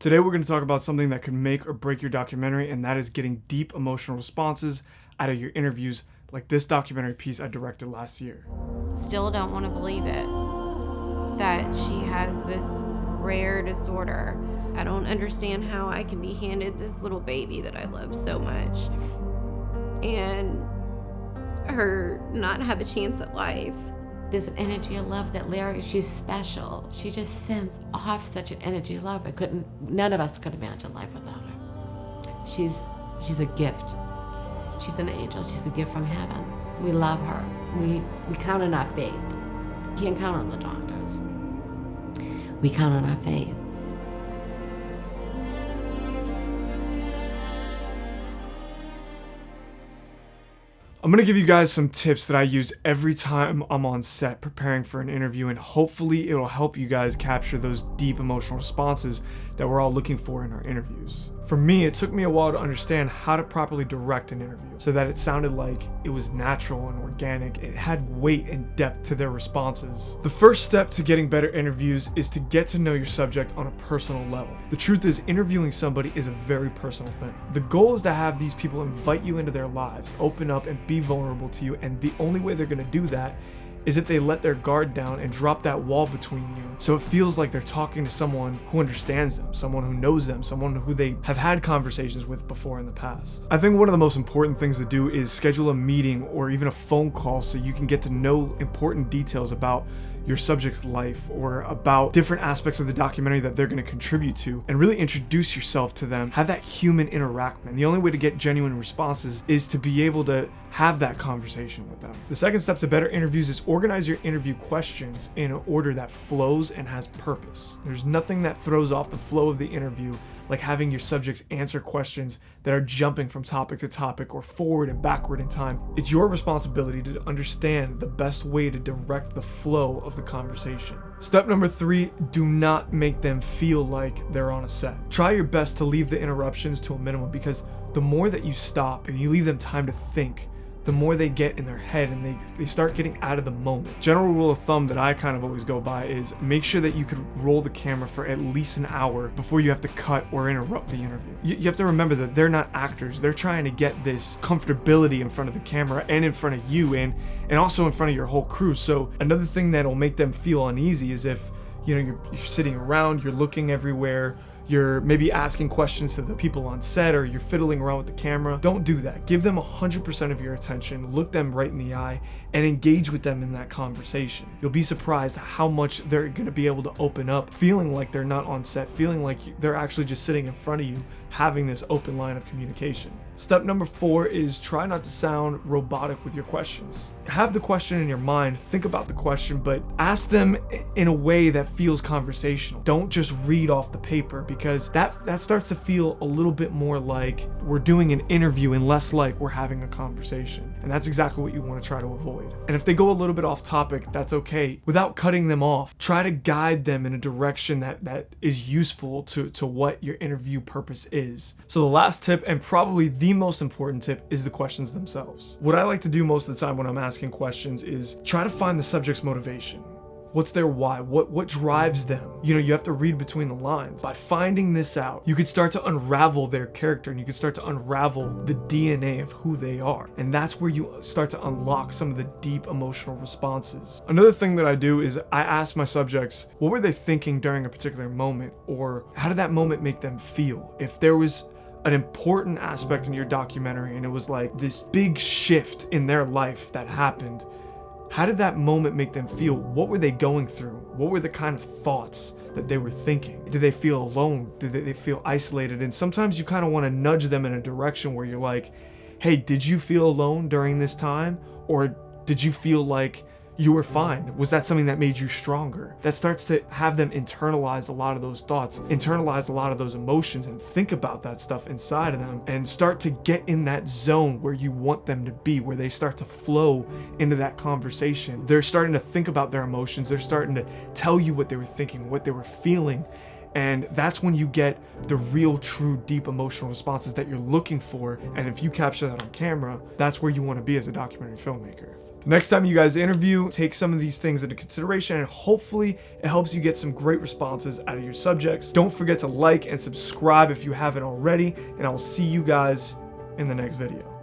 Today we're going to talk about something that could make or break your documentary, and that is getting deep emotional responses out of your interviews, like this documentary piece I directed last year. Still don't want to believe it, that she has this rare disorder. I don't understand how I can be handed this little baby that I love so much and her not have a chance at life. There's an energy of love that Larry, she's special. She just sends off such an energy of love. None of us could imagine life without her. She's a gift. She's an angel. She's a gift from heaven. We love her. We count on our faith. Can't count on the doctors. We count on our faith. I'm going to give you guys some tips that I use every time I'm on set preparing for an interview, and hopefully it'll help you guys capture those deep emotional responses that we're all looking for in our interviews. For me, it took me a while to understand how to properly direct an interview so that it sounded like it was natural and organic. It had weight and depth to their responses. The first step to getting better interviews is to get to know your subject on a personal level. The truth is, interviewing somebody is a very personal thing. The goal is to have these people invite you into their lives, open up and be vulnerable to you, and the only way they're going to do that is if they let their guard down and drop that wall between you, so it feels like they're talking to someone who understands them, someone who knows them, someone who they have had conversations with before in the past. I think one of the most important things to do is schedule a meeting or even a phone call so you can get to know important details about your subject's life or about different aspects of the documentary that they're going to contribute to, and really introduce yourself to them. Have that human interaction. The only way to get genuine responses is to be able to have that conversation with them. The second step to better interviews is organize your interview questions in an order that flows and has purpose. There's nothing that throws off the flow of the interview like having your subjects answer questions that are jumping from topic to topic or forward and backward in time. It's your responsibility to understand the best way to direct the flow of the conversation. Step number 3, do not make them feel like they're on a set. Try your best to leave the interruptions to a minimum, because the more that you stop and you leave them time to think, the more they get in their head and they start getting out of the moment. General rule of thumb that I kind of always go by is make sure that you could roll the camera for at least an hour before you have to cut or interrupt the interview. You have to remember that they're not actors. They're trying to get this comfortability in front of the camera and in front of you and also in front of your whole crew. So another thing that'll make them feel uneasy is if you're sitting around, you're looking everywhere, you're maybe asking questions to the people on set, or you're fiddling around with the camera. Don't do that. Give them 100% of your attention, look them right in the eye, and engage with them in that conversation. You'll be surprised how much they're going to be able to open up, feeling like they're not on set, feeling like they're actually just sitting in front of you, having this open line of communication. Step number 4 is try not to sound robotic with your questions. Have the question in your mind, think about the question, but ask them in a way that feels conversational. Don't just read off the paper, because that starts to feel a little bit more like we're doing an interview and less like we're having a conversation. And that's exactly what you want to try to avoid. And if they go a little bit off topic, that's okay. Without cutting them off, try to guide them in a direction that is useful to what your interview purpose is. So the last tip, and probably the most important tip, is the questions themselves. What I like to do most of the time when I'm asking questions is try to find the subject's motivation. What's their why? What drives them? You have to read between the lines. By finding this out, you could start to unravel their character, and you could start to unravel the DNA of who they are. And that's where you start to unlock some of the deep emotional responses. Another thing that I do is I ask my subjects, what were they thinking during a particular moment? Or how did that moment make them feel? If there was an important aspect in your documentary and it was like this big shift in their life that happened, how did that moment make them feel? What were they going through? What were the kind of thoughts that they were thinking? Did they feel alone? Did they feel isolated? And sometimes you kind of want to nudge them in a direction where you're like, hey, did you feel alone during this time? Or did you feel like you were fine? Was that something that made you stronger? That starts to have them internalize a lot of those thoughts, internalize a lot of those emotions, and think about that stuff inside of them, and start to get in that zone where you want them to be, where they start to flow into that conversation. They're starting to think about their emotions. They're starting to tell you what they were thinking, what they were feeling. And that's when you get the real, true, deep emotional responses that you're looking for. And if you capture that on camera, that's where you want to be as a documentary filmmaker. The next time you guys interview, take some of these things into consideration, and hopefully it helps you get some great responses out of your subjects. Don't forget to like and subscribe if you haven't already, and I will see you guys in the next video.